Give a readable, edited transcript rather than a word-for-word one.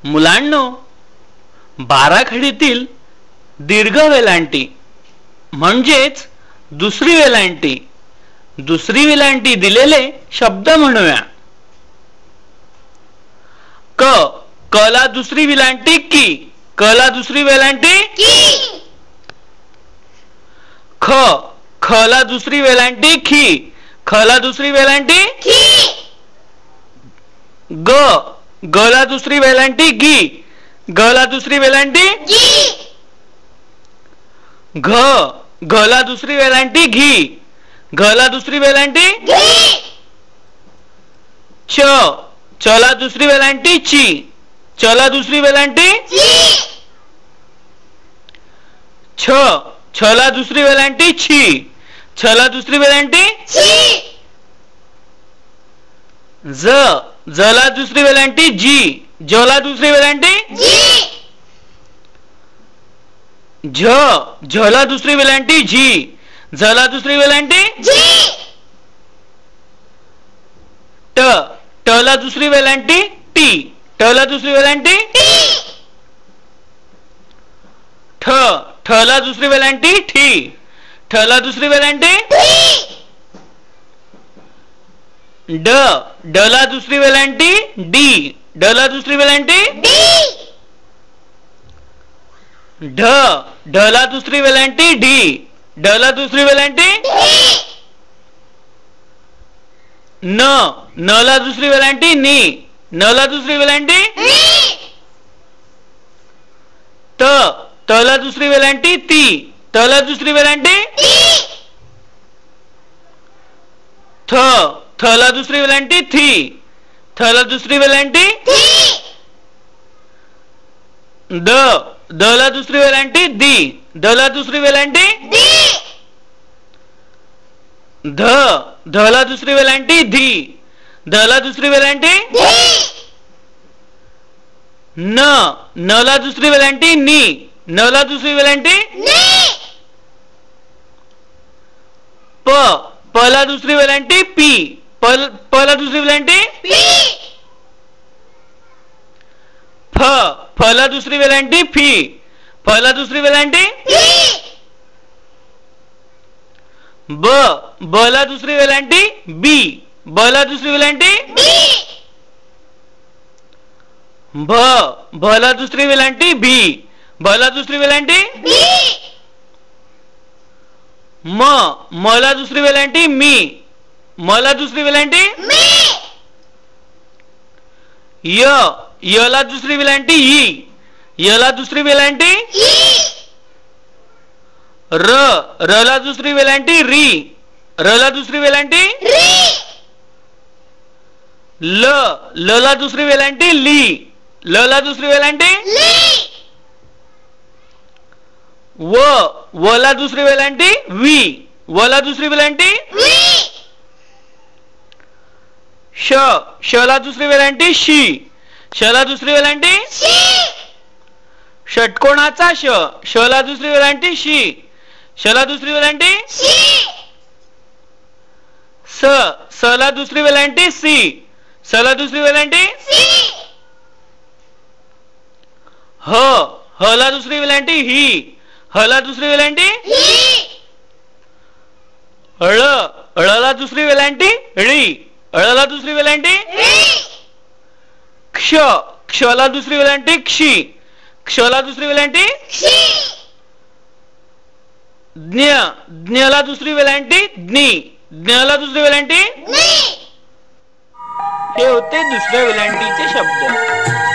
मुलांनो, बाराखडीतील दीर्घ वेलांटी म्हणजेच दुसरी वेलांटी, दुसरी वेलांटी दिलेले शब्द म्हणूया. क, क ला दुसरी वेलांटी की, क ला दुसरी वेलांटी की. ख, ख ला दुसरी वेलांटी खी, ख ला दुसरी वेलांटी खी. ग, ग ला दुसरी वेलांटी गी, ग ला दुसरी वेलांटी गी. घ, घ ला दुसरी वेलांटी घी, घ ला दुसरी वेलांटी घी. च, च ला दुसरी वेलांटी ची, च ला दुसरी वेलांटी ची. छ, छ ला दुसरी वेलांटी छी, छ ला दुसरी वेलांटी छी. ज, ज ला दुसरी वेलांटी जी, ज ला दुसरी वेलांटी जी. झ, झ ला दुसरी वेलांटी झी, झ ला दुसरी वेलांटी झी. ट, ट ला दुसरी वेलांटी टी, ट ला दुसरी वेलांटी टी. ठ, ठ ला दुसरी वेलांटी ठी, ठ ला दुसरी वेलांटी ठी. ड, ड ला दुसरी वेलांटी डी, ड ला दुसरी वेलांटी डी. ढ, ढ ला दुसरी वेलांटी ढी, ढ ला दुसरी वेलांटी ढी. न, न ला दुसरी वेलांटी नी, न ला दुसरी वेलांटी नी. त, त ला दुसरी वेलांटी ती, त ला दुसरी वेलांटी ती. थ, थ ला दुसरी वेलांटी थी, थ ला दुसरी वेलांटी थी. द, द ला दुसरी वेलांटी दी, द ला दुसरी वेलांटी दी. ध, ध ला दुसरी वेलांटी धी, ध ला दुसरी वेलांटी धी. न, न ला दुसरी वेलांटी नी, न ला दुसरी वेलांटी नी. प, प ला दुसरी वेलांटी पी, प ला दुसरी वेलांटी पी. फ, फ ला दुसरी वेलांटी फी, फ ला दुसरी वेलांटी फी. ब, ब ला दुसरी वेलांटी बी, ब ला दुसरी वेलांटी बी. भ, भ ला दुसरी वेलांटी भी, भ ला दुसरी वेलांटी भी. म, म ला दुसरी वेलांटी मी, म ला दुसरी वेलांटी मी. य, य ला दुसरी वेलांटी ही, य ला दुसरी वेलांटी ही. र, र ला दुसरी वेलांटी री, र ला दुसरी वेलांटी री. ल, ल ला दुसरी वेलांटी ली, ल ला दुसरी वेलांटी ली. व, व ला दुसरी वेलांटी वी, व ला दुसरी वेलांटी वी. श, श ला दुसरी वेलांटी शी, श ला दुसरी वेलांटी शी. षटकोणाचा श, श ला दुसरी वेलांटी शी, श ला दुसरी वेलांटी शी. स, स ला दुसरी वेलांटी सी, स ला दुसरी वेलांटी सी. ह, ह ला दुसरी वेलांटी ही, ह ला दुसरी वेलांटी ही. ळ, ळ ला दुसरी वेलांटी ळी, ळ ला दुसरी वेलांटी ळी. क्ष, क्ष ला दुसरी वेलांटी क्षी, क्ष ला दुसरी वेलांटी क्षी. ज्ञ, ज्ञ ला दुसरी वेलांटी ज्ञी, ज्ञ ला दुसरी वेलांटी ज्ञी. हे होते दुसऱ्या वेलांटीचे शब्द.